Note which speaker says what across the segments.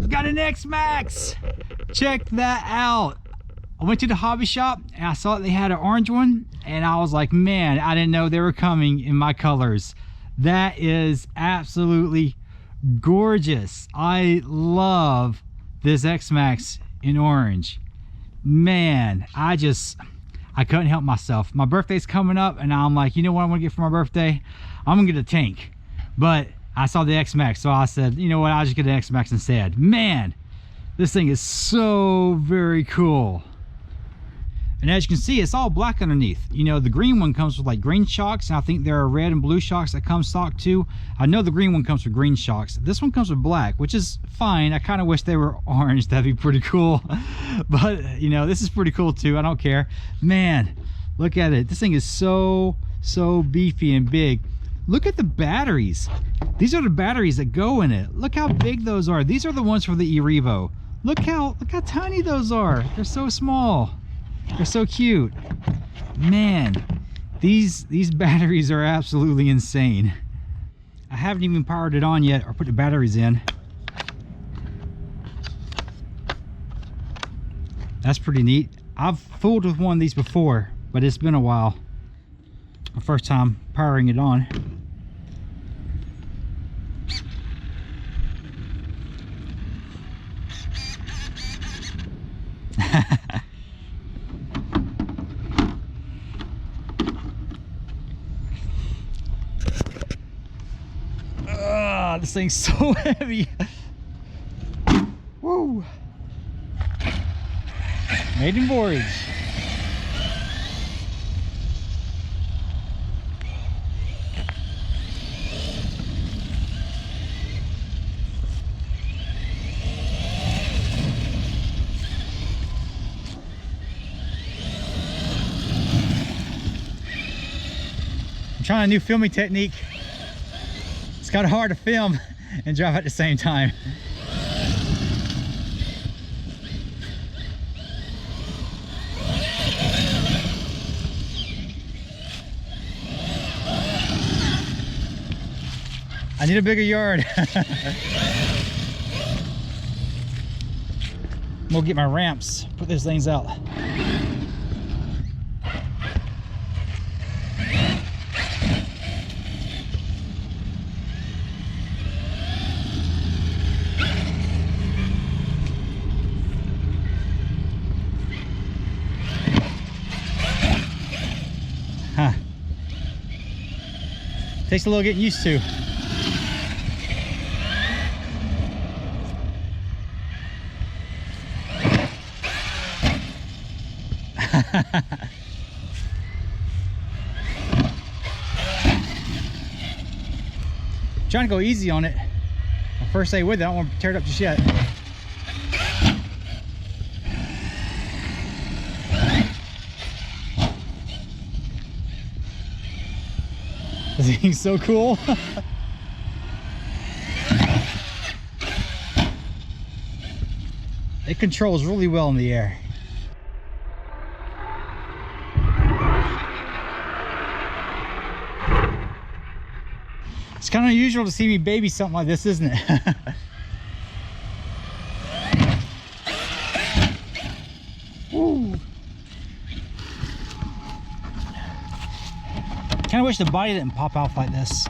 Speaker 1: Got an Xmaxx. Check that out. I went to the hobby shop and I saw that they had an orange one, and I was like, man, I didn't know they were coming in my colors. That is absolutely gorgeous. I love this Xmaxx in orange. Man, I couldn't help myself. My birthday's coming up and I'm like, you know what I'm gonna get for my birthday? I'm gonna get a tank. But I saw the Xmaxx, so I said, you know what, I'll just get an Xmaxx instead. Man, this thing is so very cool. And as you can see, it's all black underneath. You know, the green one comes with like green shocks, and I think there are red and blue shocks that come stock too. I know the green one comes with green shocks. This one comes with black, which is fine. I kind of wish they were orange. That'd be pretty cool. But, you know, this is pretty cool too. I don't care. Man, look at it. This thing is so beefy and big. Look at the batteries. These are the batteries that go in it. Look how big those are. These are the ones for the eRevo. Look how tiny those are. They're so small. They're so cute. Man, these batteries are absolutely insane. I haven't even powered it on yet or put the batteries in. That's pretty neat. I've fooled with one of these before, but it's been a while. My first time powering it on. This thing's so heavy. Woo! Maiden voyage. I'm trying a new filming technique. It's kind of hard to film and drive at the same time. I need a bigger yard. We'll get my ramps, put those things out. Huh. Takes a little getting used to. Trying to go easy on it. My first day with it, I don't want to tear it up just yet. This thing's so cool. It controls really well in the air. It's kind of unusual to see me baby something like this, isn't it? Woo. Kind of wish the body didn't pop off like this.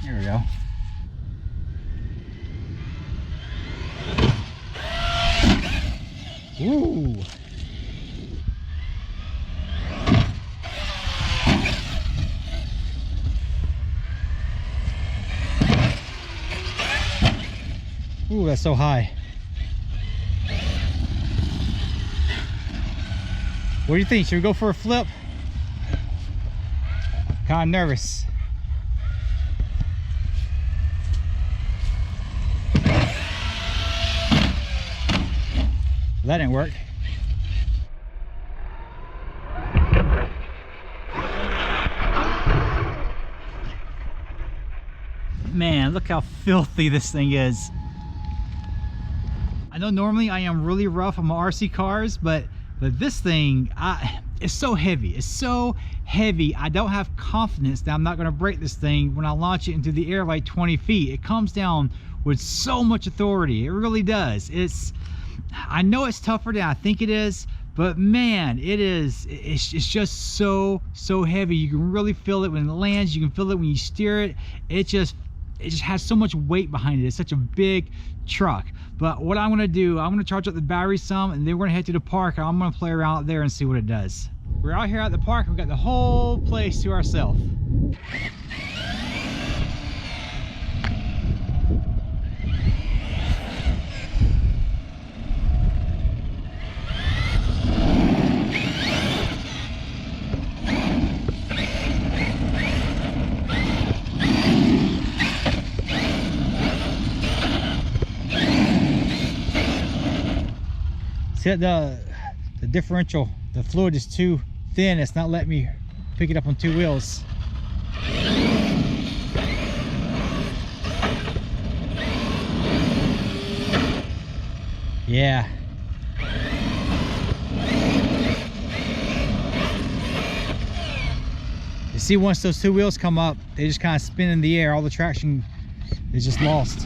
Speaker 1: There we go. Ooh. Ooh, that's so high. What do you think? Should we go for a flip? Kind of nervous. That didn't work. Man, look how filthy this thing is. I know normally I am really rough on my RC cars, but this thing, it's so heavy. It's so heavy. I don't have confidence that I'm not gonna break this thing when I launch it into the air like 20 feet. It comes down with so much authority. It really does. I know it's tougher than I think it is, but man, it's just so heavy. You can really feel it when it lands. You can feel it when you steer it. It just has so much weight behind it. It's such a big truck. But what I'm gonna do, I'm gonna charge up the battery some, and then we're gonna head to the park, and I'm gonna play around out there and see what it does. We're out here at the park. We've got the whole place to ourselves. See, the differential, the fluid is too thin. It's not letting me pick it up on two wheels. Yeah. You see, once those two wheels come up, they just kind of spin in the air. All the traction is just lost.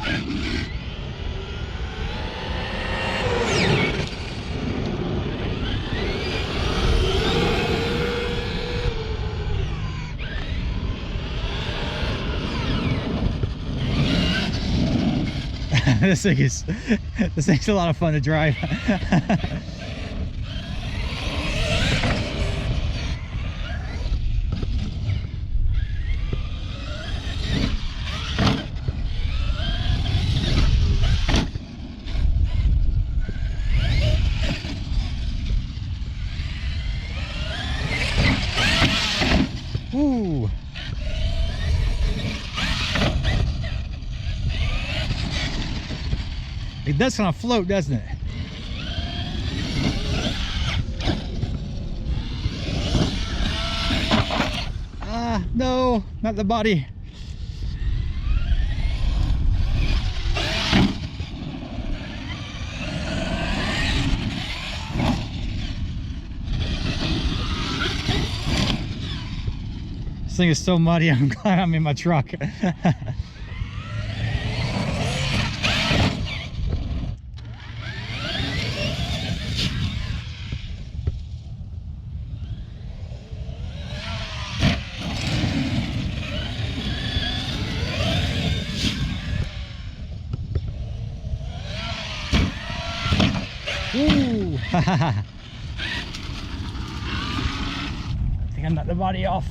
Speaker 1: This thing's a lot of fun to drive. Ooh. It does kind of float, doesn't it? No, not the body. This thing is so muddy, I'm glad I'm in my truck. Ooh. I think I knocked the body off.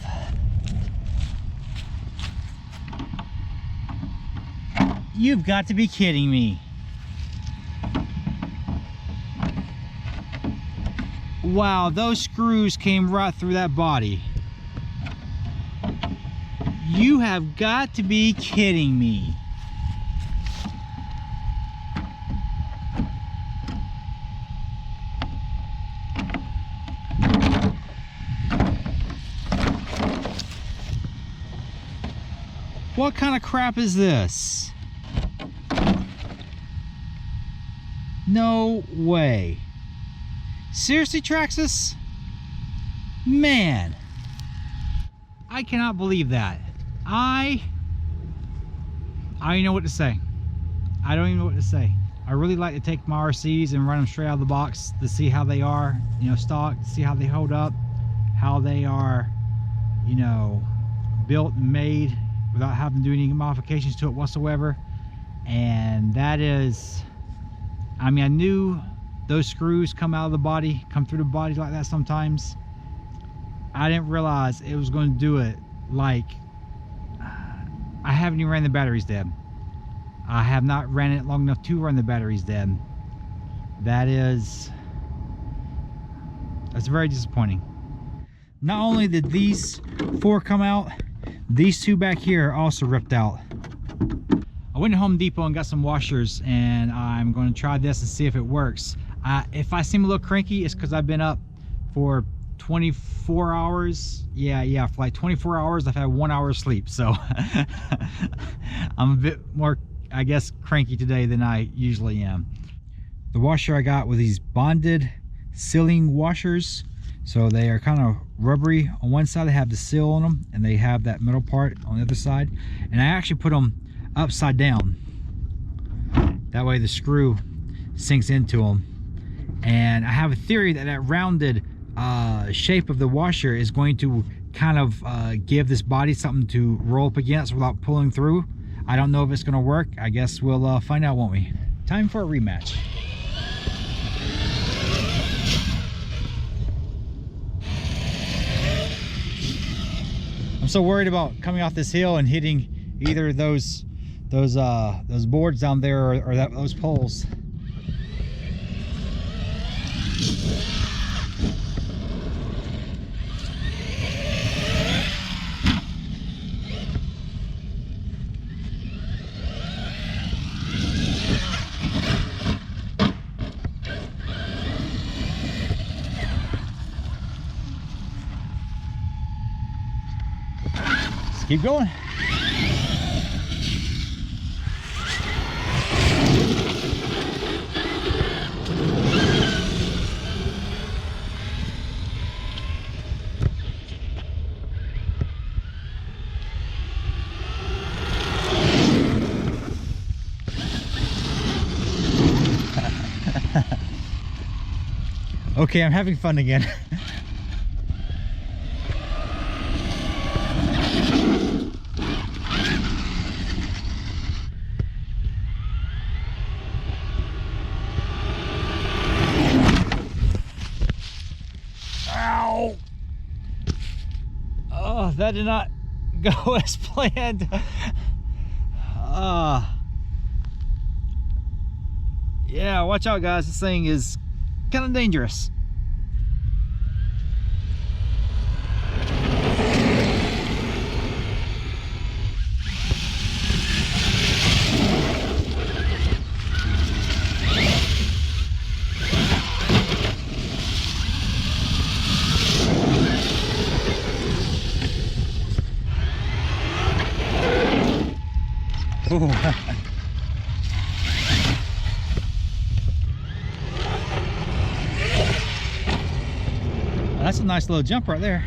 Speaker 1: You've got to be kidding me. Wow, those screws came right through that body. You have got to be kidding me. What kind of crap is this? No way. Seriously, Traxxas? Man, I cannot believe that. I don't even know what to say. I don't even know what to say. I really like to take my RCs and run them straight out of the box to see how they are, you know, stock, see how they hold up, how they are, you know, built and made without having to do any modifications to it whatsoever. And that is, I mean, I knew those screws come out of the body, come through the body like that sometimes. I didn't realize it was going to do it like, I haven't even ran the batteries dead. I have not ran it long enough to run the batteries dead. That's very disappointing. Not only did these four come out, these two back here are also ripped out. I went to Home Depot and got some washers, and I'm going to try this and see if it works. If I seem a little cranky, it's because I've been up for 24 hours. Yeah, for like 24 hours I've had 1 hour of sleep, so I'm a bit more, I guess, cranky today than I usually am. The washer I got with these bonded sealing washers. So they are kind of rubbery. On one side they have the seal on them, and they have that metal part on the other side. And I actually put them upside down. That way the screw sinks into them. And I have a theory that that rounded shape of the washer is going to kind of give this body something to roll up against without pulling through. I don't know if it's going to work. I guess we'll find out, won't we? Time for a rematch. I'm so worried about coming off this hill and hitting either those boards down there or those poles. Keep going. Okay, I'm having fun again. Ow! Oh, that did not go as planned. Yeah, watch out guys, this thing is kind of dangerous. Ooh. That's a nice little jump right there.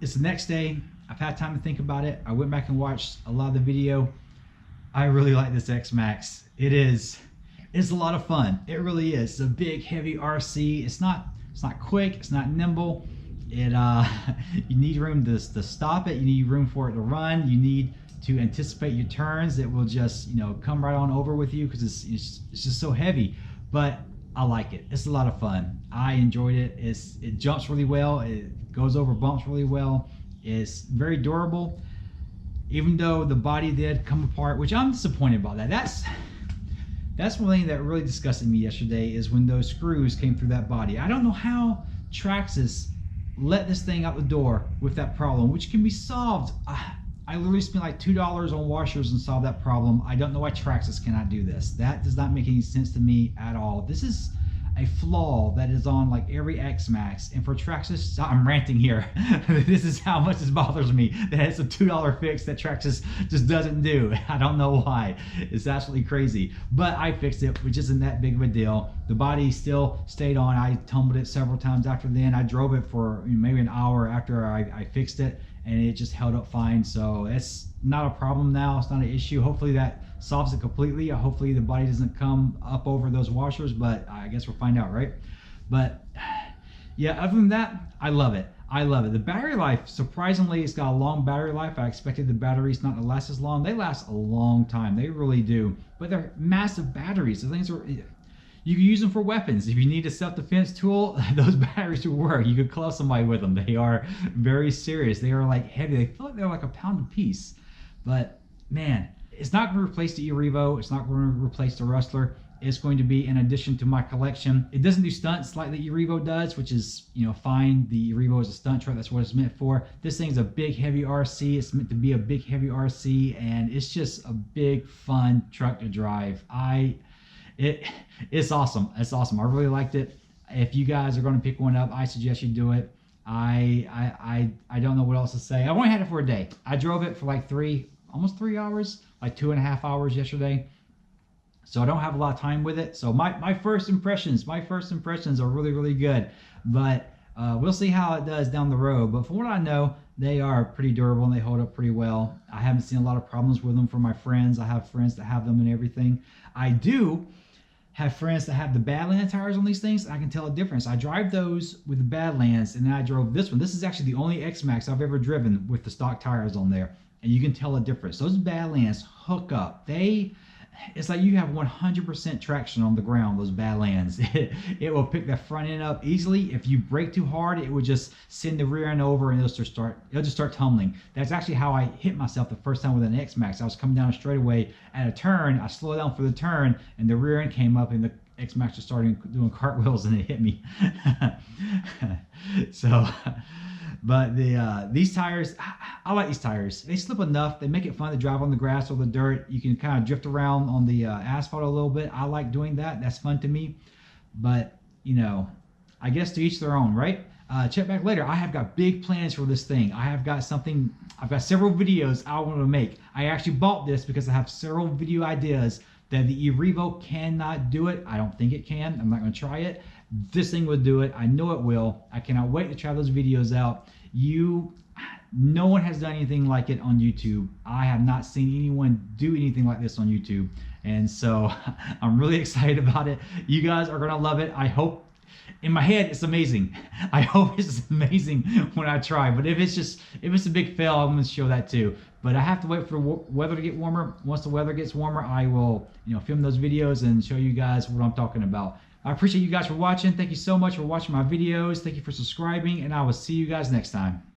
Speaker 1: It's the next day. I've had time to think about it. I went back and watched a lot of the video. I really like this Xmaxx. It's a lot of fun. It really is. It's a big, heavy RC. It's not quick. It's not nimble. You need room to stop it. You need room for it to run. You need to anticipate your turns. It will just, you know, come right on over with you because it's just so heavy. But I like it. It's a lot of fun. I enjoyed it. It jumps really well. It goes over bumps really well. It's very durable, even though the body did come apart, which I'm disappointed about that. That's one thing that really disgusted me yesterday, is when those screws came through that body. I don't know how Traxxas let this thing out the door with that problem, which can be solved. I literally spent like $2 on washers and solved that problem. I don't know why Traxxas cannot do this. That does not make any sense to me at all. This is a flaw that is on like every Xmaxx, and for Traxxas, I'm ranting here. This is how much this bothers me, that it's a $2 fix that Traxxas just doesn't do. I don't know why. It's absolutely crazy, but I fixed it, which isn't that big of a deal. The body still stayed on. I tumbled it several times after then. I drove it for maybe an hour after I fixed it, and it just held up fine. So it's not a problem now. It's not an issue. Hopefully that solves it completely. Hopefully the body doesn't come up over those washers, but I guess we'll find out, right? But yeah, other than that, I love it. I love it. The battery life, surprisingly, it's got a long battery life. I expected the batteries not to last as long. They last a long time. They really do. But they're massive batteries. The things are, You can use them for weapons. If you need a self-defense tool, those batteries will work. You could club somebody with them. They are very serious. They are like heavy. They feel like they're like a pound a piece. But man, it's not going to replace the eRevo. It's not going to replace the Rustler. It's going to be in addition to my collection. It doesn't do stunts like the eRevo does, which is, you know, fine. The eRevo is a stunt truck. That's what it's meant for. This thing's a big, heavy RC. It's meant to be a big, heavy RC, and it's just a big, fun truck to drive. It's awesome. It's awesome. I really liked it. If you guys are going to pick one up, I suggest you do it. I don't know what else to say. I only had it for a day. I drove it for like almost 3 hours, like 2.5 hours yesterday. So I don't have a lot of time with it. So my first impressions are really, really good. But we'll see how it does down the road. But from what I know, they are pretty durable and they hold up pretty well. I haven't seen a lot of problems with them from my friends. I have friends that have them and everything. I do have friends that have the Badlands tires on these things. I can tell a difference. I drive those with the Badlands, and then I drove this one. This is actually the only Xmaxx I've ever driven with the stock tires on there. And you can tell a difference. Those Badlands hook up. It's like you have 100% traction on the ground, those Badlands. It will pick the front end up easily. If you brake too hard, it would just send the rear end over and it'll just start tumbling. That's actually how I hit myself the first time with an Xmaxx. I was coming down a straightaway at a turn. I slowed down for the turn and the rear end came up and the Xmaxx just started doing cartwheels and it hit me. So, but these tires, I like these tires. They slip enough. They make it fun to drive on the grass or the dirt. You can kind of drift around on the asphalt a little bit. I like doing that. That's fun to me. But, you know, I guess to each their own, right? Check back later. I have got big plans for this thing. I've got several videos I want to make. I actually bought this because I have several video ideas that the eRevo cannot do it. I don't think it can. I'm not going to try it. This thing will do it. I know it will. I cannot wait to try those videos out. No one has done anything like it on YouTube. I have not seen anyone do anything like this on YouTube. And so I'm really excited about it. You guys are going to love it. I hope. In my head, it's amazing. I hope it's amazing when I try. But if it's a big fail, I'm going to show that too. But I have to wait for the weather to get warmer. Once the weather gets warmer, I will, film those videos and show you guys what I'm talking about. I appreciate you guys for watching. Thank you so much for watching my videos. Thank you for subscribing, and I will see you guys next time.